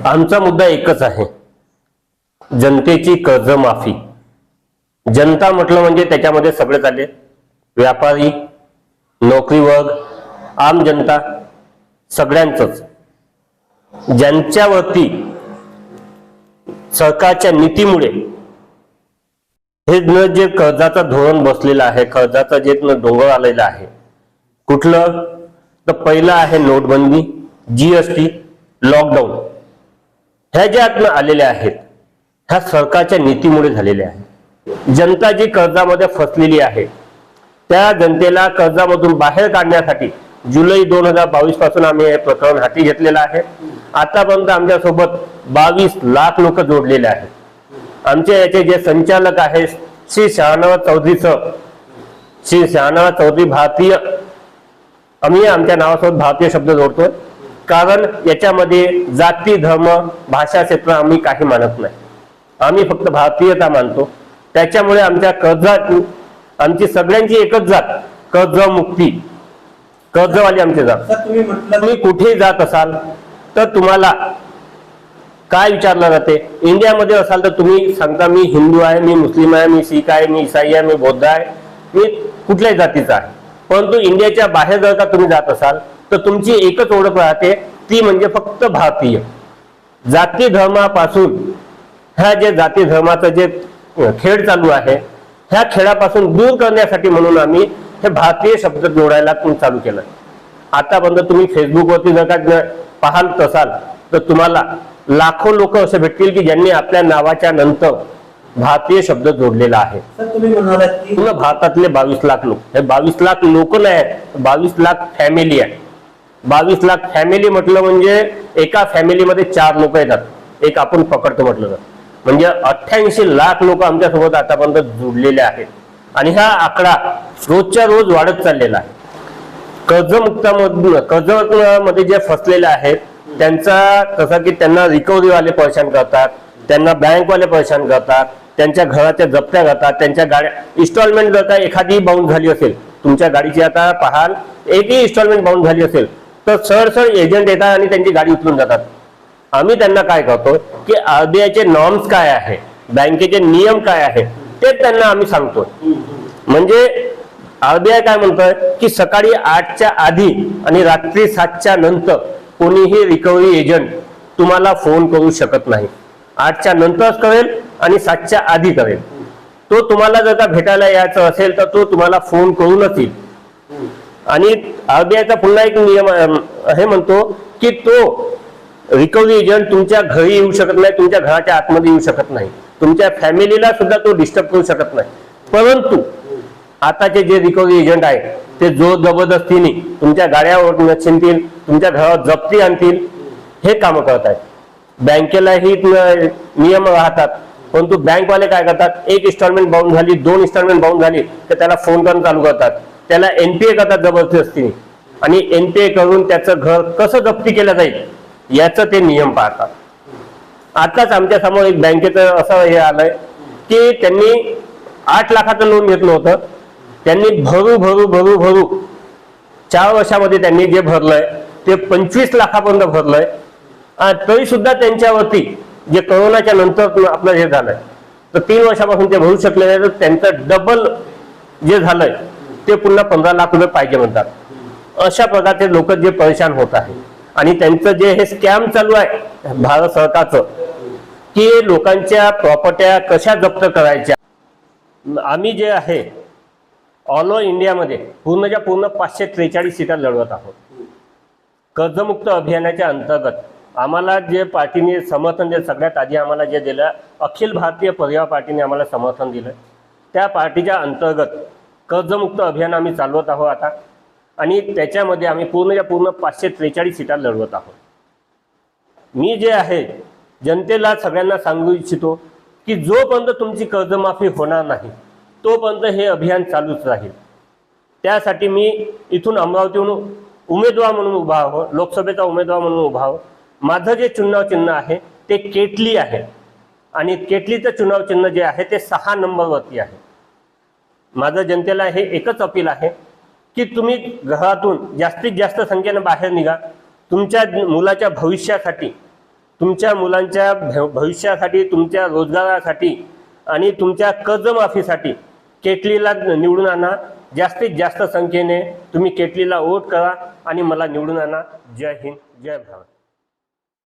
आमचा मुद्दा एकच आहे, जनतेची कर्जमाफी। जनता म्हटलं म्हणजे त्याच्यामध्ये सगळेच आले, व्यापारी, नोकरी वर्ग, आम जनता, सगळ्यांचंच। ज्यांच्यावरती सरकारच्या नीतीमुळे हे जे कर्जाचं धोरण बसलेलं आहे, कर्जाचं जे डोंगर आलेलं आहे, कुठलं तर पहिलं आहे नोटबंदी, जीएसटी, लॉकडाऊन। ह्या ज्या आलेल्या आहेत ह्या सरकारच्या नीतीमुळे झालेल्या आहेत। जनता जी कर्जामध्ये फसलेली आहे त्या जनतेला कर्जामधून बाहेर काढण्यासाठी जुलै 2022 पासून आम्ही हे प्रकरण हाती घेतलेलं आहे। आतापर्यंत आमच्या सोबत 22 लाख लोक जोडलेले आहेत। आमचे याचे जे संचालक आहेत श्री शहानवाज चौधरी भारतीय, आम्ही आमच्या नावासोबत भारतीय शब्द जोडतोय, कारण याच्यामध्ये जाती, धर्म, भाषा, क्षेत्र आम्ही काही मानत नाही। आम्ही फक्त भारतीयता मानतो। त्याच्यामुळे आमच्या कर्जात आमची सगळ्यांची एकच जात, कर्जमुक्ती, कर्जवाली आमची जात। तुम्ही कुठेही जात असाल तर तुम्हाला काय विचारलं जाते, इंडियामध्ये असाल तर तुम्ही सांगता मी हिंदू आहे, मी मुस्लिम आहे, मी शीख आहे, मी ईसाई आहे, मी बौद्ध आहे, मी कुठल्याही जातीचा आहे। परंतु इंडियाच्या बाहेर जर का तुम्ही जात असाल तर तुमची एकच ओळख राहते, ती म्हणजे फक्त भारतीय। जाती धर्मापासून, ह्या जे जाती धर्माचं जे खेळ चालू आहे ह्या खेळापासून दूर करण्यासाठी म्हणून आम्ही हे भारतीय शब्द जोडायला चालू केलं। आतापर्यंत तुम्ही फेसबुकवरती जर का पाहाल तसाल तर तुम्हाला लाखो लोक असे भेटतील की ज्यांनी आपल्या नावाच्या नंतर भारतीय शब्द जोडलेला आहे। तुम्ही म्हणालात की भारतातले 22 लाख लोक, हे 22 लाख लोक नाही, 22 लाख फॅमिली आहे। 22 लाख फॅमिली म्हटलं म्हणजे एका फॅमिलीमध्ये 4 लोक येतात, एक आपण पकडतो म्हटलं तर, म्हणजे 88 लाख लोक आमच्या सोबत आतापर्यंत जोडलेले आहेत। आणि हा आकडा रोजच्या रोज वाढत चाललेला आहे। कर्जमध्ये जे फसलेले आहेत त्यांचा तसा की त्यांना रिकव्हरी वाले परेशान करतात, त्यांना बँक वाले परेशान करतात, त्यांच्या घराच्या जप्त्या करतात, त्यांच्या गाड्या इन्स्टॉलमेंट जर का एखादी बाउंस झाली असेल, तुमच्या गाडीची आता पाहाल एकही इन्स्टॉलमेंट बाउंस झाली असेल तर सरळ एजंट येतात आणि त्यांची गाडी उचलून जातात। आम्ही त्यांना काय करतो की आरबीआयचे नॉर्म्स काय आहे, बँकेचे नियम काय आहे ते त्यांना आम्ही सांगतो। म्हणजे आरबीआय काय म्हणतोय की सकाळी 8च्या आधी आणि रात्री 7च्या नंतर कोणीही रिकव्हरी एजंट तुम्हाला फोन करू शकत नाही। 8च्या नंतरच करेल आणि 7च्या आधी करेल। तो तुम्हाला जर का भेटायला यायचं असेल तर तो तुम्हाला फोन करूनच येईल। आणि आरबीआयचा पुन्हा एक नियम हे म्हणतो की तो रिकव्हरी एजंट तुमच्या घरी येऊ शकत नाही, तुमच्या घराच्या आतमध्ये येऊ शकत नाही, तुमच्या फॅमिलीला सुद्धा तो डिस्टर्ब करू शकत नाही। परंतु आताचे जे रिकव्हरी एजंट आहे ते जोर जबरदस्तीने तुमच्या गाड्यावर छिनतील, तुमच्या घरावर जप्ती आणतील, हे काम करत आहेत। बँकेलाही नियम राहतात, परंतु बँकवाले काय करतात, एक इन्स्टॉलमेंट बाउंस झाली, 2 इन्स्टॉलमेंट बाउंस झाली तर त्याला फोन करून चालू करतात, त्याला एनपीए करतात जबरदस्तीने, आणि एनपीए करून त्याचं घर कसं जप्ती केलं जाईल याचं ते नियम पाहतात। आताच आमच्या समोर एक बँकेचं असं हे आलंय की त्यांनी 8 लाखाचं लोन घेतलं होतं, त्यांनी भरू 4 वर्षामध्ये त्यांनी जे भरलंय ते 25 लाखापर्यंत भरलंय। तरी सुद्धा त्यांच्यावरती जे कोरोनाच्या नंतर आपलं हे झालंय तर 3 वर्षापासून ते भरू शकले नाही, तर त्यांचं डबल जे झालंय ते पुन्हा 15 लाख रुपये पाहिजे म्हणतात। अशा प्रकारचे लोक जे परेशान होत आहे आणि त्यांचं जे हे स्कॅम चालू आहे भारत सरकारचं की लोकांच्या प्रॉपर्ट्या कशा जप्त करायच्या। आम्ही जे आहे ऑल ओव्हर इंडियामध्ये पूर्णच्या पूर्ण 543 सीटा लढवत आहोत। कर्जमुक्त अभियानाच्या अंतर्गत आम्हाला जे पार्टीने समर्थन दिलं, सगळ्यात आधी आम्हाला जे दिलं अखिल भारतीय परिवार पार्टीने आम्हाला समर्थन दिलं, त्या पार्टीच्या अंतर्गत कर्जमुक्त अभियान आम्ही चालवत आहोत आता। आणि त्याच्यामध्ये आम्ही पूर्णच्या पूर्ण 543 सीटा लढवत आहोत। मी जे आहे जनतेला सगळ्यांना सांगू इच्छितो की जोपर्यंत तुमची कर्जमाफी होणार नाही तोपर्यंत हे अभियान चालूच राहील। त्यासाठी मी इथून अमरावतीहून उमेदवार म्हणून उभा आहो, लोकसभेचा उमेदवार म्हणून उभा आहो। माझं जे चुनाव चिन्ह आहे ते केटली आहे आणि केटलीचं चुनाव चिन्ह जे आहे ते 6 नंबरवरती आहे। माझं जनतेला हे एकच अपील आहे की तुम्ही घरातून जास्तीत जास्त संख्येने बाहेर निघा, तुमच्या मुलाच्या भविष्यासाठी तुमच्या मुलांच्या भविष्यासाठी, तुमच्या रोजगारासाठी आणि तुमच्या कर्जमाफीसाठी केटलीला निवडून आणा। जास्तीत जास्त संख्येने तुम्ही केटलीला वोट करा आणि मला निवडून आणा। जय हिंद, जय भारत।